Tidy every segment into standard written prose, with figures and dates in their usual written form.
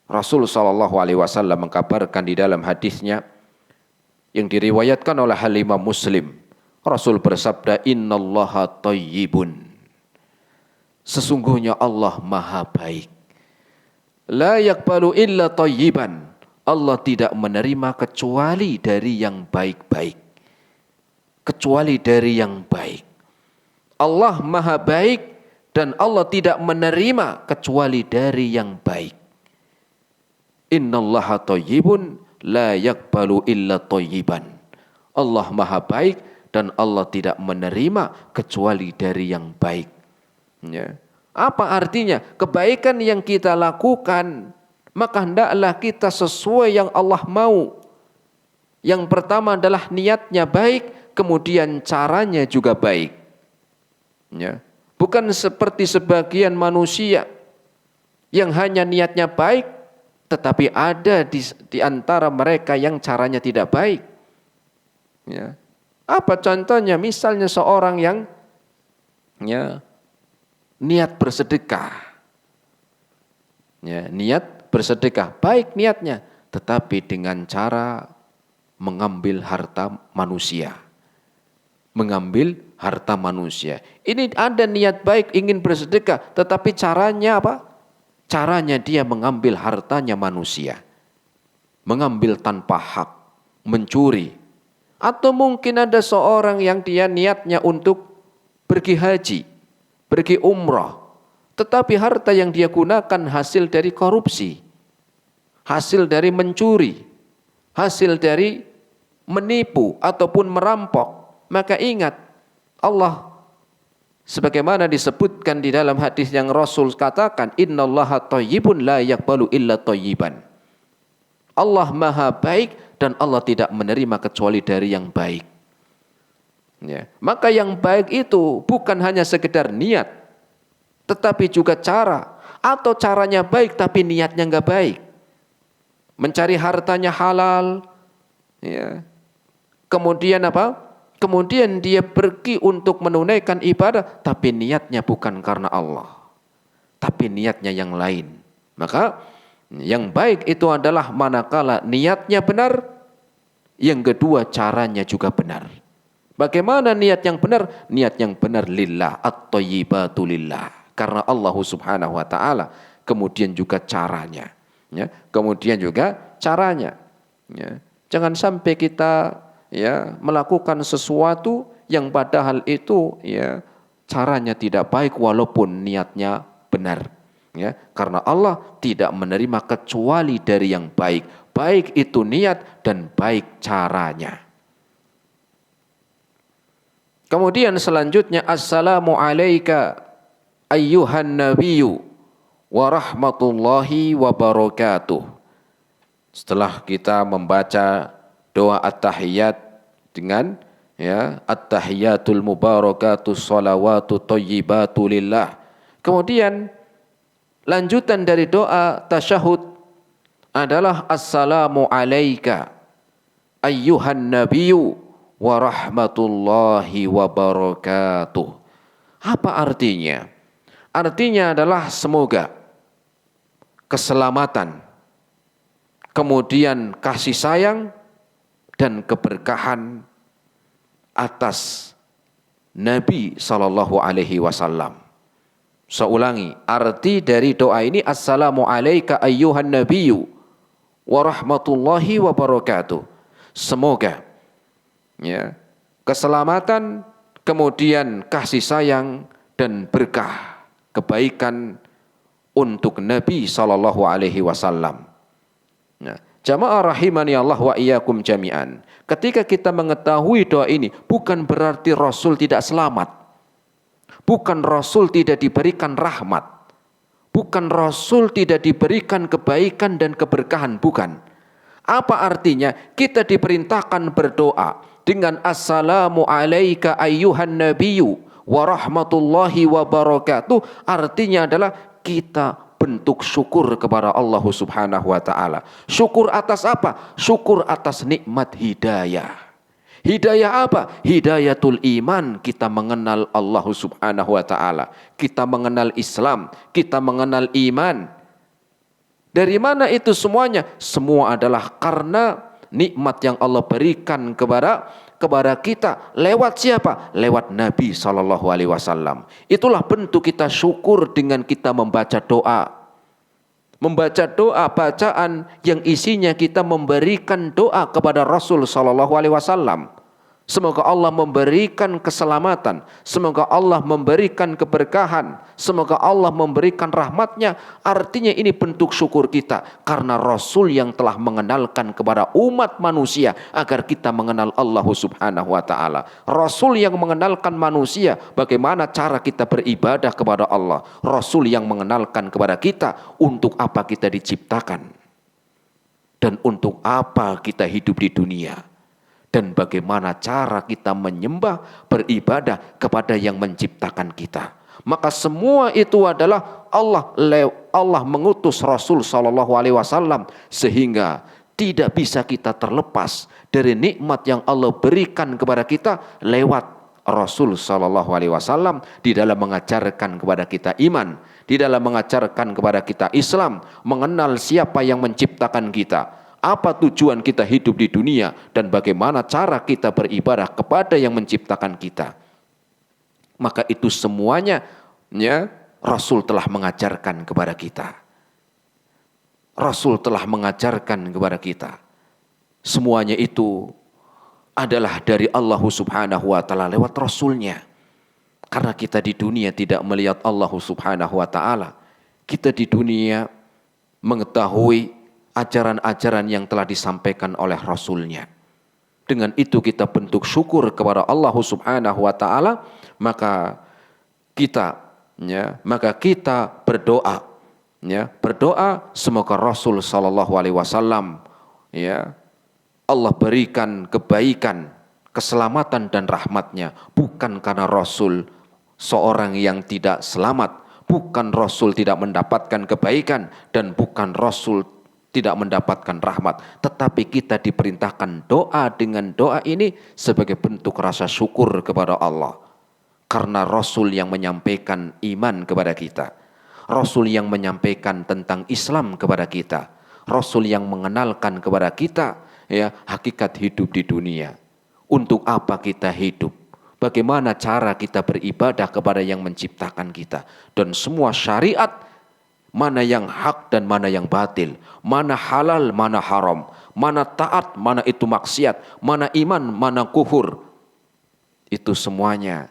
Rasul SAW mengkabarkan di dalam hadisnya yang diriwayatkan oleh Imam Muslim. Rasul bersabda, innallaha thayyibun. Sesungguhnya Allah maha baik. La yaqbalu illa thayyiban. Allah tidak menerima kecuali dari yang baik-baik. Kecuali dari yang baik. Allah maha baik dan Allah tidak menerima kecuali dari yang baik. Innallaha thayyibun la yaqbalu illa thayyiban. Allah maha baik dan Allah tidak menerima kecuali dari yang baik. Ya. Apa artinya? Kebaikan yang kita lakukan, maka hendaklah kita sesuai yang Allah mau. Yang pertama adalah niatnya baik, kemudian caranya juga baik. Ya. Bukan seperti sebagian manusia yang hanya niatnya baik, tetapi ada di antara mereka yang caranya tidak baik. Ya. Apa contohnya? Misalnya seorang yang niat bersedekah. Ya, niat bersedekah, baik niatnya, tetapi dengan cara mengambil harta manusia. Mengambil harta manusia. Ini ada niat baik ingin bersedekah, tetapi caranya apa? Caranya dia mengambil hartanya manusia. Mengambil tanpa hak, mencuri. Atau mungkin ada seorang yang dia niatnya untuk pergi haji, pergi umrah, tetapi harta yang dia gunakan hasil dari korupsi, hasil dari mencuri, hasil dari menipu ataupun merampok. Maka ingat, Allah sebagaimana disebutkan di dalam hadis yang Rasul katakan, innallaha thayyibun la yaqbalu illa thayyiban. Allah maha baik dan Allah tidak menerima kecuali dari yang baik. Ya. Maka yang baik itu bukan hanya sekedar niat, tetapi juga cara. Atau caranya baik tapi niatnya enggak baik. Mencari hartanya halal. Ya. Kemudian apa? Kemudian dia pergi untuk menunaikan ibadah, tapi niatnya bukan karena Allah. Tapi niatnya yang lain. Maka yang baik itu adalah manakala niatnya benar, yang kedua caranya juga benar. Bagaimana niat yang benar? Niat yang benar lillah, at-thayyibatu lillah. Karena Allah Subhanahu wa taala. Kemudian juga caranya. Ya, kemudian juga caranya. Ya. Jangan sampai kita melakukan sesuatu yang padahal itu caranya tidak baik walaupun niatnya benar. Ya, karena Allah tidak menerima kecuali dari yang baik. Baik itu niat dan baik caranya. Kemudian selanjutnya, assalamu alayka ayyuhan nabiyyu wa rahmatullahi wa barakatuh. Setelah kita membaca doa at-tahiyyat dengan at-tahiyyatul mubarakatus shalawatu thayyibatu lillah. Kemudian lanjutan dari doa tasyahud adalah assalamu alayka ayyuhan nabiyyu wa rahmatullahi wa barakatuh. Apa artinya? Artinya adalah semoga keselamatan, kemudian kasih sayang dan keberkahan atas Nabi sallallahu alaihi wasallam. Saya ulangi, arti dari doa ini assalamu alayka ayyuhan nabiyyu wa rahmatullahi wa barakatuh. Semoga keselamatan, kemudian kasih sayang dan berkah kebaikan untuk Nabi sallallahu alaihi wasallam. Jamaah rahimani Allah wa iyyakum jami'an. Ketika kita mengetahui doa ini, bukan berarti Rasul tidak selamat. Bukan Rasul tidak diberikan rahmat. Bukan Rasul tidak diberikan kebaikan dan keberkahan, bukan. Apa artinya? Kita diperintahkan berdoa dengan assalamu alayka ayyuhan nabiyyu wa rahmatullahi wa barakatuh. Artinya adalah kita bentuk syukur kepada Allah Subhanahu wa taala. Syukur atas apa? Syukur atas nikmat hidayah. Hidayah apa? Hidayatul iman. Kita mengenal Allah Subhanahu wa taala. Kita mengenal Islam, kita mengenal iman. Dari mana itu semuanya? Semua adalah karena nikmat yang Allah berikan kepada kita lewat siapa? Lewat Nabi SAW. Itulah bentuk kita syukur dengan kita membaca doa. Membaca doa bacaan yang isinya kita memberikan doa kepada Rasul SAW. Semoga Allah memberikan keselamatan, semoga Allah memberikan keberkahan, semoga Allah memberikan rahmatnya. Artinya ini bentuk syukur kita karena Rasul yang telah mengenalkan kepada umat manusia agar kita mengenal Allah Subhanahu wa ta'ala. Rasul yang mengenalkan manusia bagaimana cara kita beribadah kepada Allah. Rasul yang mengenalkan kepada kita untuk apa kita diciptakan dan untuk apa kita hidup di dunia. Dan bagaimana cara kita menyembah, beribadah kepada yang menciptakan kita. Maka semua itu adalah Allah mengutus Rasul SAW sehingga tidak bisa kita terlepas dari nikmat yang Allah berikan kepada kita lewat Rasul SAW di dalam mengajarkan kepada kita iman, di dalam mengajarkan kepada kita Islam, mengenal siapa yang menciptakan kita. Apa tujuan kita hidup di dunia dan bagaimana cara kita beribadah kepada yang menciptakan kita. Maka itu semuanya Rasul telah mengajarkan kepada kita. Rasul telah mengajarkan kepada kita. Semuanya itu adalah dari Allah Subhanahu wa ta'ala lewat Rasulnya. Karena kita di dunia tidak melihat Allah Subhanahu wa ta'ala. Kita di dunia mengetahui ajaran-ajaran yang telah disampaikan oleh Rasulnya. Dengan itu kita bentuk syukur kepada Allah Subhanahu wa ta'ala, maka kita berdoa, berdoa semoga Rasul sallallahu alaihi wasallam Allah berikan kebaikan, keselamatan dan rahmatnya, bukan karena Rasul seorang yang tidak selamat, bukan Rasul tidak mendapatkan kebaikan, dan bukan Rasul tidak mendapatkan rahmat, tetapi kita diperintahkan doa dengan doa ini sebagai bentuk rasa syukur kepada Allah. Karena Rasul yang menyampaikan iman kepada kita, Rasul yang menyampaikan tentang Islam kepada kita, Rasul yang mengenalkan kepada kita hakikat hidup di dunia. Untuk apa kita hidup? Bagaimana cara kita beribadah kepada yang menciptakan kita? Dan semua syariat, mana yang hak dan mana yang batil, mana halal, mana haram, mana taat, mana itu maksiat, mana iman, mana kufur. Itu semuanya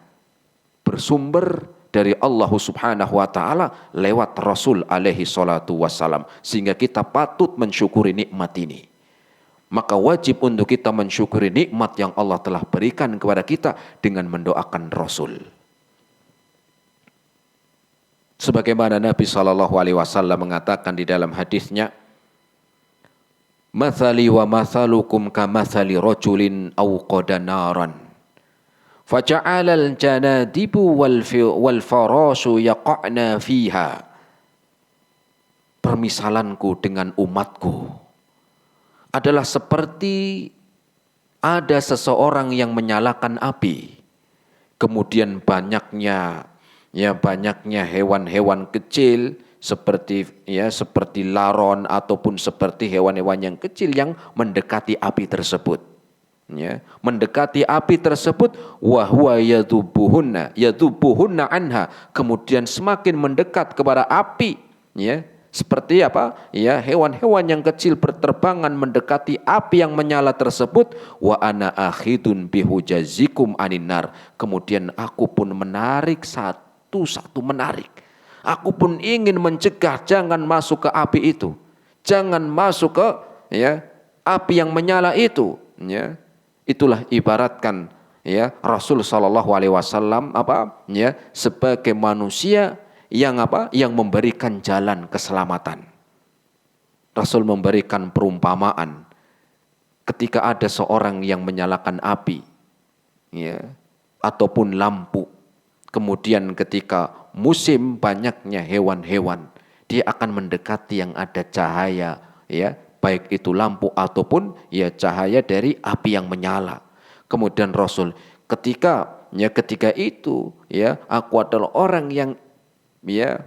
bersumber dari Allah Subhanahu wa ta'ala lewat Rasul alaihi salatu wassalam. Sehingga kita patut mensyukuri nikmat ini. Maka wajib untuk kita mensyukuri nikmat yang Allah telah berikan kepada kita dengan mendoakan Rasul. Sebagaimana Nabi SAW mengatakan di dalam hadisnya, "Mathali wa mathalukum kamathali rajulin awqada naran, faja'ala al-janadibu wal farashu yaqa'na fiha." Permisalanku dengan umatku adalah seperti ada seseorang yang menyalakan api, kemudian banyaknya hewan-hewan kecil seperti laron ataupun seperti hewan-hewan yang kecil yang mendekati api tersebut. Mendekati api tersebut, wa huwa yadubuhunna anha, kemudian semakin mendekat kepada api, seperti apa? Hewan-hewan yang kecil berterbangan mendekati api yang menyala tersebut. Wa ana akhidun bihujazikum aninar. Kemudian aku pun menarik satu menarik. Aku pun ingin mencegah jangan masuk ke api itu. Jangan masuk ke api yang menyala itu. Itulah ibaratkan Rasul sallallahu alaihi wasallam sebagai manusia yang memberikan jalan keselamatan. Rasul memberikan perumpamaan ketika ada seorang yang menyalakan api ataupun lampu. Kemudian ketika musim banyaknya hewan-hewan, dia akan mendekati yang ada cahaya, baik itu lampu ataupun cahaya dari api yang menyala. Kemudian Rasul ketika itu aku adalah orang yang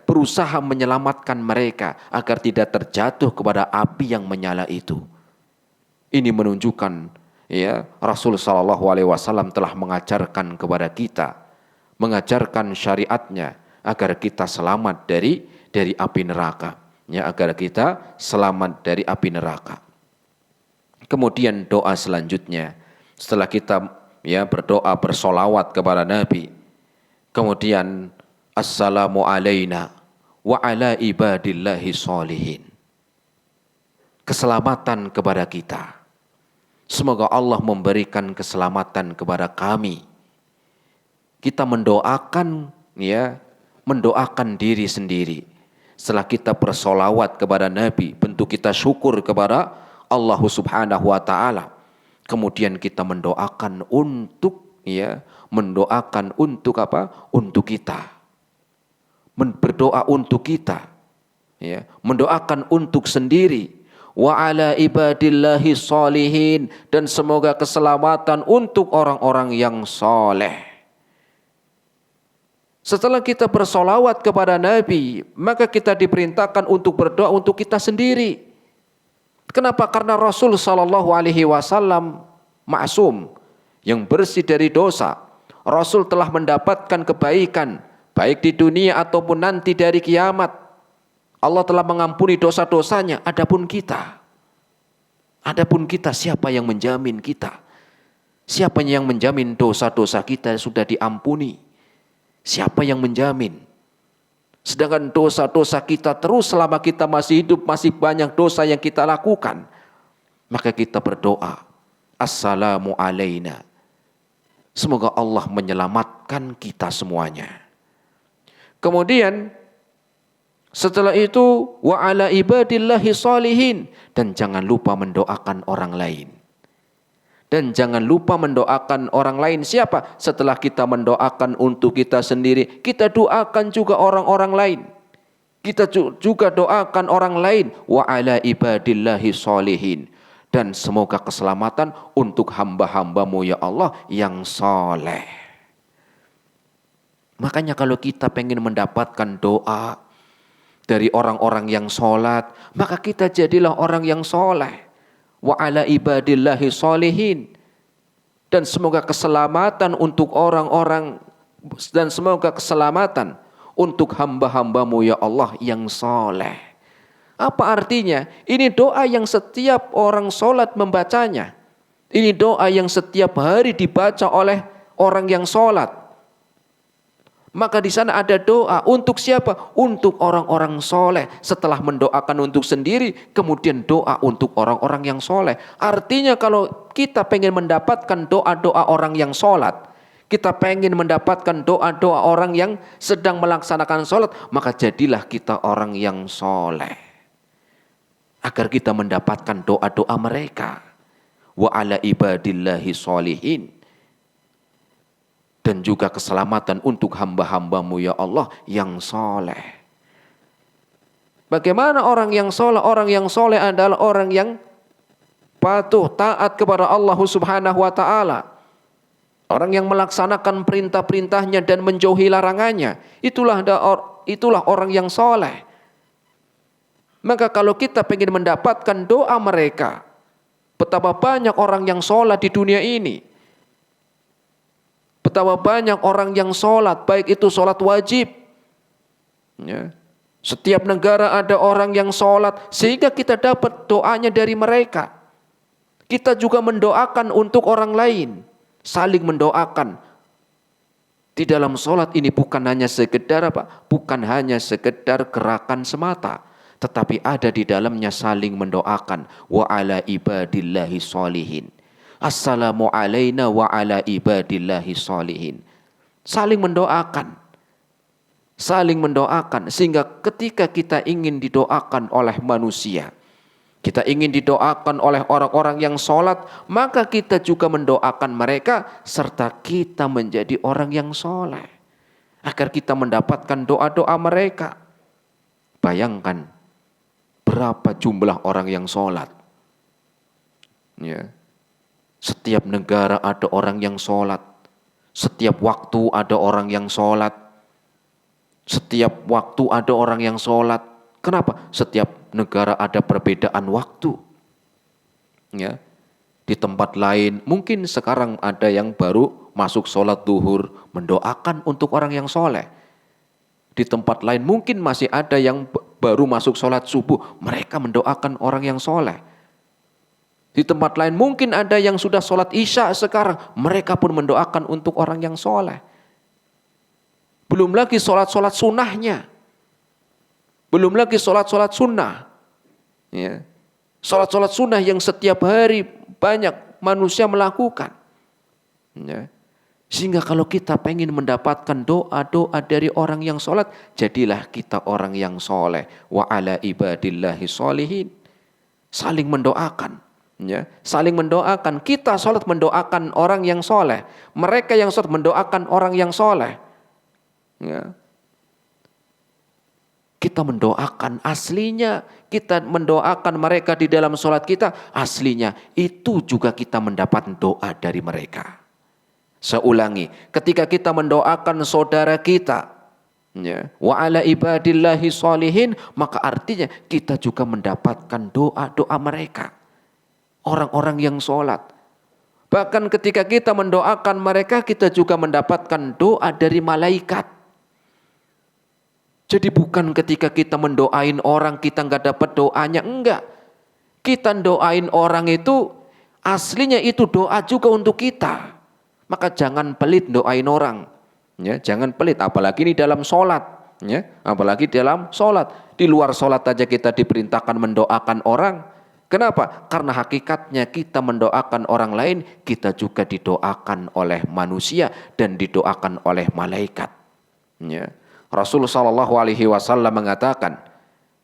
berusaha menyelamatkan mereka agar tidak terjatuh kepada api yang menyala itu. Ini menunjukkan Rasul Shallallahu Alaihi Wasallam telah mengajarkan kepada kita, mengajarkan syariatnya agar kita selamat dari api neraka, agar kita selamat dari api neraka. Kemudian doa selanjutnya, setelah kita berdoa bersolawat kepada Nabi, kemudian assalamu alaina wa ala ibadillahi sholihin. Keselamatan kepada kita. Semoga Allah memberikan keselamatan kepada kami. Kita mendoakan mendoakan diri sendiri. Setelah kita bersolawat kepada Nabi, bentuk kita syukur kepada Allah Subhanahu wa taala. Kemudian kita mendoakan untuk mendoakan untuk apa? Untuk kita. Berdoa untuk kita. Mendoakan untuk sendiri. Wa ala ibadillahi sholihin, dan semoga keselamatan untuk orang-orang yang soleh. Setelah kita bersolawat kepada Nabi, maka kita diperintahkan untuk berdoa untuk kita sendiri. Kenapa? Karena Rasul Shallallahu Alaihi Wasallam maksum, yang bersih dari dosa. Rasul telah mendapatkan kebaikan, baik di dunia ataupun nanti dari kiamat. Allah telah mengampuni dosa-dosanya. Adapun kita siapa yang menjamin kita? Siapa yang menjamin dosa-dosa kita sudah diampuni? Siapa yang menjamin? Sedangkan dosa-dosa kita terus selama kita masih hidup, masih banyak dosa yang kita lakukan. Maka kita berdoa, assalamu alaina. Semoga Allah menyelamatkan kita semuanya. Kemudian setelah itu wa ala ibadillahi sholihin, dan jangan lupa mendoakan orang lain. Dan jangan lupa mendoakan orang lain. Siapa? Setelah kita mendoakan untuk kita sendiri, kita doakan juga orang-orang lain. Kita juga doakan orang lain. Wa ala ibadillahi sholihin, dan semoga keselamatan untuk hamba-hambamu ya Allah yang soleh. Makanya kalau kita pengen mendapatkan doa dari orang-orang yang sholat, maka kita jadilah orang yang soleh. Wa ala ibadillahi sholihin, dan semoga keselamatan untuk orang-orang, dan semoga keselamatan untuk hamba-hambamu ya Allah yang soleh. Apa artinya? Ini doa yang setiap orang sholat membacanya. Ini doa yang setiap hari dibaca oleh orang yang sholat. Maka di sana ada doa untuk siapa? Untuk orang-orang soleh. Setelah mendoakan untuk sendiri, kemudian doa untuk orang-orang yang soleh. Artinya kalau kita pengen mendapatkan doa-doa orang yang sholat, kita pengen mendapatkan doa-doa orang yang sedang melaksanakan sholat, maka jadilah kita orang yang soleh. Agar kita mendapatkan doa-doa mereka. Wa ala ibadillahi sholihin. Dan juga keselamatan untuk hamba-hambamu ya Allah yang soleh. Bagaimana orang yang soleh? Orang yang soleh adalah orang yang patuh, taat kepada Allah Subhanahu wa ta'ala. Orang yang melaksanakan perintah-perintahnya dan menjauhi larangannya. Itulah orang yang soleh. Maka kalau kita ingin mendapatkan doa mereka, betapa banyak orang yang sholat di dunia ini. Betapa banyak orang yang sholat, baik itu sholat wajib. Setiap negara ada orang yang sholat, sehingga kita dapat doanya dari mereka. Kita juga mendoakan untuk orang lain, saling mendoakan. Di dalam sholat ini bukan hanya sekedar bukan hanya sekedar gerakan semata, tetapi ada di dalamnya saling mendoakan. Wa ala ibadillahi sholihin. Assalamu alaina wa ala ibadillahi sholihin. Saling mendoakan. Saling mendoakan. Sehingga ketika kita ingin didoakan oleh manusia, kita ingin didoakan oleh orang-orang yang sholat, maka kita juga mendoakan mereka serta kita menjadi orang yang sholat. Agar kita mendapatkan doa-doa mereka. Bayangkan berapa jumlah orang yang sholat. Setiap negara ada orang yang sholat. Setiap waktu ada orang yang sholat. Setiap waktu ada orang yang sholat. Kenapa? Setiap negara ada perbedaan waktu. Ya. Di tempat lain mungkin sekarang ada yang baru masuk sholat duhur mendoakan untuk orang yang soleh. Di tempat lain mungkin masih ada yang baru masuk sholat subuh, mereka mendoakan orang yang soleh. Di tempat lain mungkin ada yang sudah sholat isya sekarang, mereka pun mendoakan untuk orang yang soleh. Belum lagi sholat-sholat sunnahnya. Belum lagi sholat-sholat sunnah. Ya. Sholat-sholat sunnah yang setiap hari banyak manusia melakukan. Ya. Sehingga kalau kita pengen mendapatkan doa-doa dari orang yang sholat, jadilah kita orang yang soleh. Wa ala ibadillahi sholihin. Saling mendoakan. Ya. Saling mendoakan. Kita sholat mendoakan orang yang soleh. Mereka yang sholat mendoakan orang yang soleh. Ya. Kita mendoakan aslinya, kita mendoakan mereka di dalam sholat kita, aslinya itu juga kita mendapat doa dari mereka. Saya ulangi, ketika kita mendoakan saudara kita, ya, wa ala ibadillahi sholihin, maka artinya kita juga mendapatkan doa-doa mereka. Orang-orang yang sholat. Bahkan ketika kita mendoakan mereka, kita juga mendapatkan doa dari malaikat. Jadi bukan ketika kita mendoain orang kita nggak dapat doanya, enggak. Kita doain orang itu aslinya itu doa juga untuk kita. Maka jangan pelit doain orang, ya, jangan pelit. Apalagi ini dalam sholat, ya, apalagi dalam sholat. Di luar sholat aja kita diperintahkan mendoakan orang. Kenapa? Karena hakikatnya kita mendoakan orang lain, kita juga didoakan oleh manusia dan didoakan oleh malaikat. Ya. Rasulullah SAW mengatakan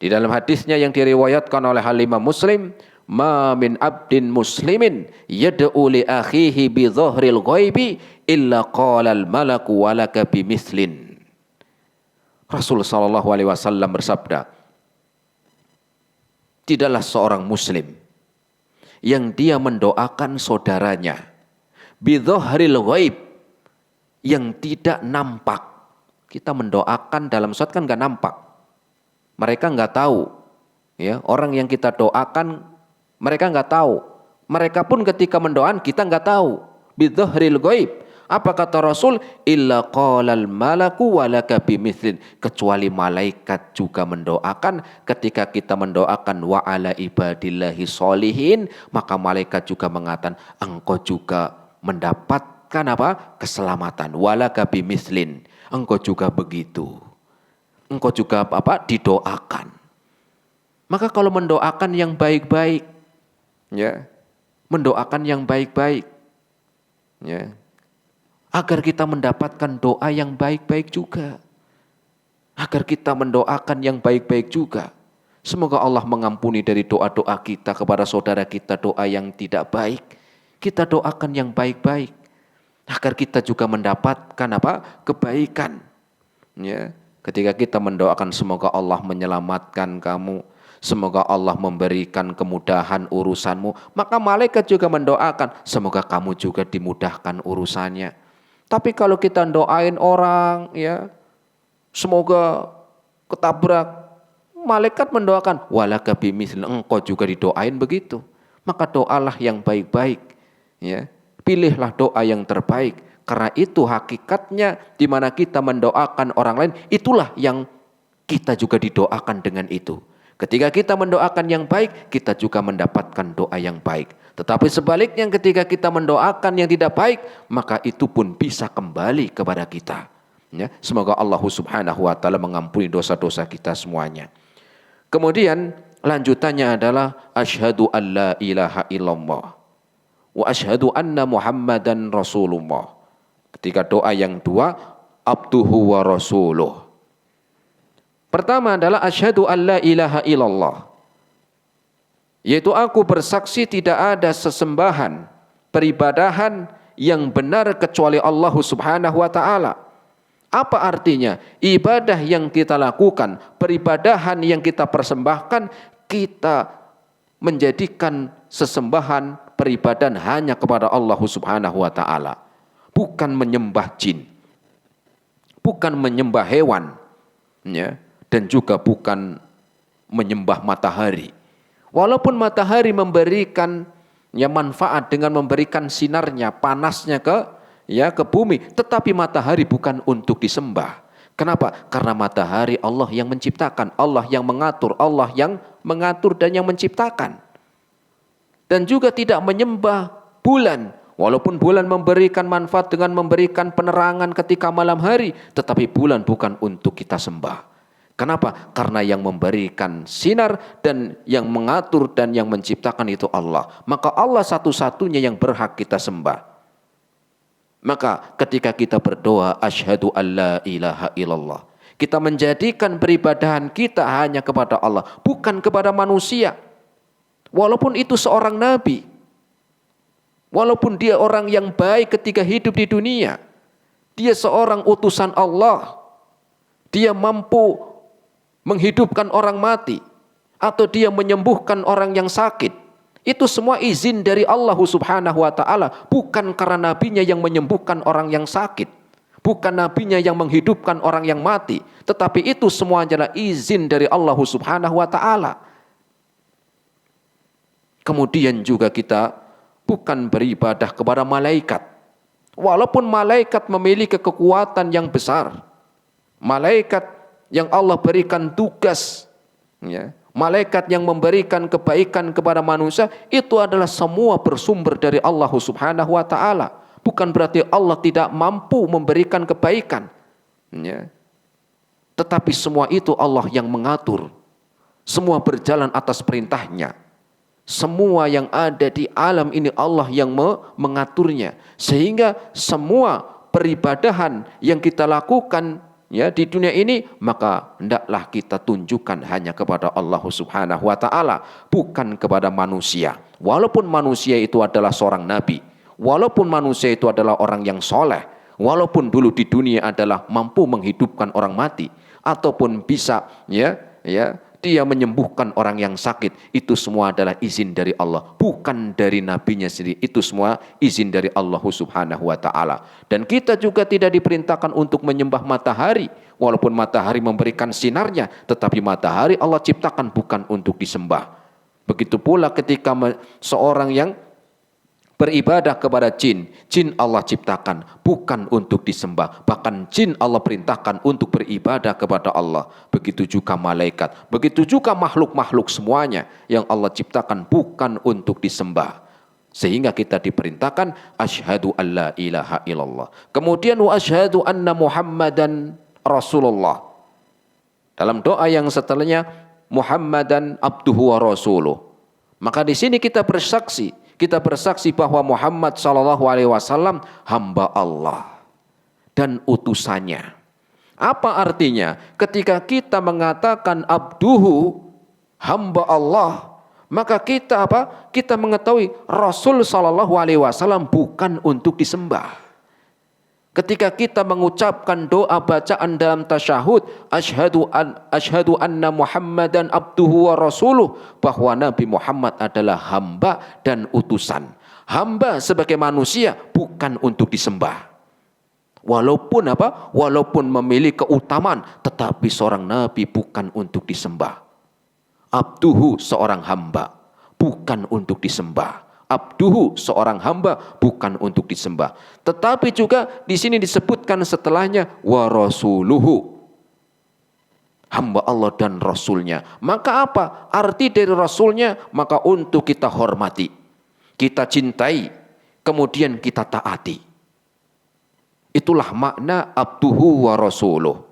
di dalam hadisnya yang diriwayatkan oleh Imam Muslim, ma min abdin muslimin yad'u li akhihi bi dhahril ghaibi illa qala al malaku walaka bimithlin. Rasulullah SAW bersabda, tidaklah seorang muslim yang dia mendoakan saudaranya bi dhahril ghaib, yang tidak nampak. Kita mendoakan dalam sholat kan nggak nampak, mereka nggak tahu, ya, orang yang kita doakan mereka nggak tahu, mereka pun ketika mendoakan kita nggak tahu. Bidzahril ghaib, apa kata Rasul? Illa qalal malaku walaka bimithlin, kecuali malaikat juga mendoakan. Ketika kita mendoakan wa ala ibadillahi sholihin, maka malaikat juga mengatakan engkau juga mendapatkan apa? Keselamatan. Walaka bimithlin, engkau juga begitu. Engkau juga apa? Didoakan. Maka kalau mendoakan yang baik-baik, ya, mendoakan yang baik-baik, ya, agar kita mendapatkan doa yang baik-baik juga. Agar kita mendoakan yang baik-baik juga. Semoga Allah mengampuni dari doa-doa kita kepada saudara kita, doa yang tidak baik. Kita doakan yang baik-baik. Agar kita juga mendapatkan apa? Kebaikan. Ya. Ketika kita mendoakan semoga Allah menyelamatkan kamu, semoga Allah memberikan kemudahan urusanmu, maka malaikat juga mendoakan semoga kamu juga dimudahkan urusannya. Tapi kalau kita doain orang, ya, semoga ketabrak, malaikat mendoakan walaka bimithlin, engkau juga didoain begitu. Maka doalah yang baik-baik, ya. Pilihlah doa yang terbaik, karena itu hakikatnya di mana kita mendoakan orang lain, itulah yang kita juga didoakan dengan itu. Ketika kita mendoakan yang baik, kita juga mendapatkan doa yang baik. Tetapi sebaliknya ketika kita mendoakan yang tidak baik, maka itu pun bisa kembali kepada kita. Ya, semoga Allah Subhanahu wa taala mengampuni dosa-dosa kita semuanya. Kemudian lanjutannya adalah asyhadu alla ilaha illallah wa asyhadu anna Muhammadan Rasulullah. Ketika doa yang dua, abduhu wa rasuluh. Pertama adalah asyhadu alla ilaha illallah, yaitu aku bersaksi tidak ada sesembahan, peribadahan yang benar kecuali Allah Subhanahu wa taala. Apa artinya? Ibadah yang kita lakukan, peribadahan yang kita persembahkan, kita menjadikan sesembahan peribadahan hanya kepada Allah Subhanahu wa taala. Bukan menyembah jin, bukan menyembah hewan, ya, dan juga bukan menyembah matahari. Walaupun matahari memberikan ya manfaat dengan memberikan sinarnya, panasnya ke bumi, tetapi matahari bukan untuk disembah. Kenapa? Karena matahari Allah yang menciptakan, Allah yang mengatur, Allah yang mengatur dan yang menciptakan. Dan juga tidak menyembah bulan. Walaupun bulan memberikan manfaat dengan memberikan penerangan ketika malam hari, tetapi bulan bukan untuk kita sembah. Kenapa? Karena yang memberikan sinar dan yang mengatur dan yang menciptakan itu Allah. Maka Allah satu-satunya yang berhak kita sembah. Maka ketika kita berdoa, asyhadu alla ilaha illallah, kita menjadikan peribadahan kita hanya kepada Allah, bukan kepada manusia. Walaupun itu seorang nabi, walaupun dia orang yang baik ketika hidup di dunia, dia seorang utusan Allah, dia mampu menghidupkan orang mati, atau dia menyembuhkan orang yang sakit. Itu semua izin dari Allah Subhanahu wa ta'ala. Bukan karena nabinya yang menyembuhkan orang yang sakit, bukan nabinya yang menghidupkan orang yang mati, tetapi itu semua adalah izin dari Allah Subhanahu wa ta'ala. Kemudian juga kita bukan beribadah kepada malaikat. Walaupun malaikat memiliki kekuatan yang besar, malaikat yang Allah berikan tugas, ya, malaikat yang memberikan kebaikan kepada manusia, itu adalah semua bersumber dari Allah Subhanahu wa ta'ala. Bukan berarti Allah tidak mampu memberikan kebaikan, ya. Tetapi semua itu Allah yang mengatur. Semua berjalan atas perintahnya. Semua yang ada di alam ini Allah yang mengaturnya. Sehingga semua peribadahan yang kita lakukan ya di dunia ini, maka hendaklah kita tunjukkan hanya kepada Allah Subhanahu wa ta'ala, bukan kepada manusia. Walaupun manusia itu adalah seorang nabi, walaupun manusia itu adalah orang yang soleh, walaupun dulu di dunia adalah mampu menghidupkan orang mati, ataupun bisa dia menyembuhkan orang yang sakit, itu semua adalah izin dari Allah, bukan dari nabinya sendiri. Itu semua izin dari Allah Subhanahu wa ta'ala. Dan kita juga tidak diperintahkan untuk menyembah matahari, walaupun matahari memberikan sinarnya, tetapi matahari Allah ciptakan bukan untuk disembah. Begitu pula ketika seorang yang beribadah kepada jin, jin Allah ciptakan bukan untuk disembah, bahkan jin Allah perintahkan untuk beribadah kepada Allah. Begitu juga malaikat, begitu juga makhluk-makhluk semuanya yang Allah ciptakan bukan untuk disembah. Sehingga kita diperintahkan asyhadu alla ilaha illallah. Kemudian wa asyhadu anna Muhammadan Rasulullah. Dalam doa yang setelahnya Muhammadan abduhu wa rasuluh. Maka di sini kita bersaksi bahwa Muhammad SAW hamba Allah dan utusannya. Apa artinya? Ketika kita mengatakan abduhu, hamba Allah, maka kita apa? Kita mengetahui Rasul SAW bukan untuk disembah. Ketika kita mengucapkan doa bacaan dalam tasyahud, asyhadu anna Muhammadan abduhu wa rasuluh, bahwa Nabi Muhammad adalah hamba dan utusan. Hamba sebagai manusia bukan untuk disembah. Walaupun apa? Walaupun memiliki keutamaan, tetapi seorang nabi bukan untuk disembah. Abduhu seorang hamba, bukan untuk disembah. Abduhu seorang hamba bukan untuk disembah. Tetapi juga di sini disebutkan setelahnya wa rasuluhu, hamba Allah dan rasulnya. Maka apa arti dari rasulnya? Maka untuk kita hormati, kita cintai, kemudian kita taati. Itulah makna abduhu wa rasuluh.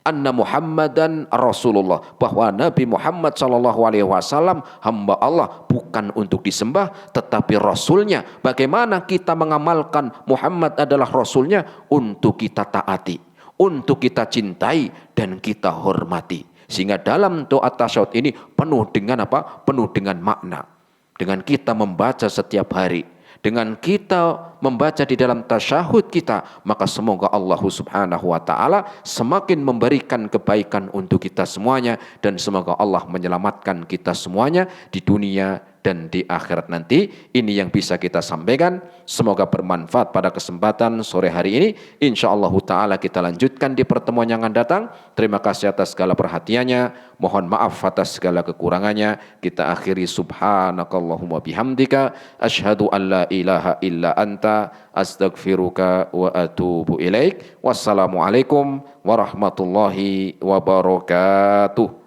Anna Muhammadan Rasulullah, bahwa Nabi Muhammad SAW hamba Allah bukan untuk disembah, tetapi Rasulnya. Bagaimana kita mengamalkan Muhammad adalah Rasulnya? Untuk kita taati, untuk kita cintai, dan kita hormati. Sehingga dalam doa tasyahud ini penuh dengan apa? Penuh dengan makna. Dengan kita membaca setiap hari, dengan kita membaca di dalam tasyahud kita, maka semoga Allah Subhanahu wa ta'ala semakin memberikan kebaikan untuk kita semuanya, dan semoga Allah menyelamatkan kita semuanya di dunia dan di akhirat nanti. Ini yang bisa kita sampaikan. Semoga bermanfaat pada kesempatan sore hari ini. Insyaallah ta'ala kita lanjutkan di pertemuan yang akan datang. Terima kasih atas segala perhatiannya. Mohon maaf atas segala kekurangannya. Kita akhiri subhanakallahumma bihamdika. Ashhadu an la ilaha illa anta. Astaghfiruka wa atubu ilaik. Wassalamualaikum warahmatullahi wabarakatuh.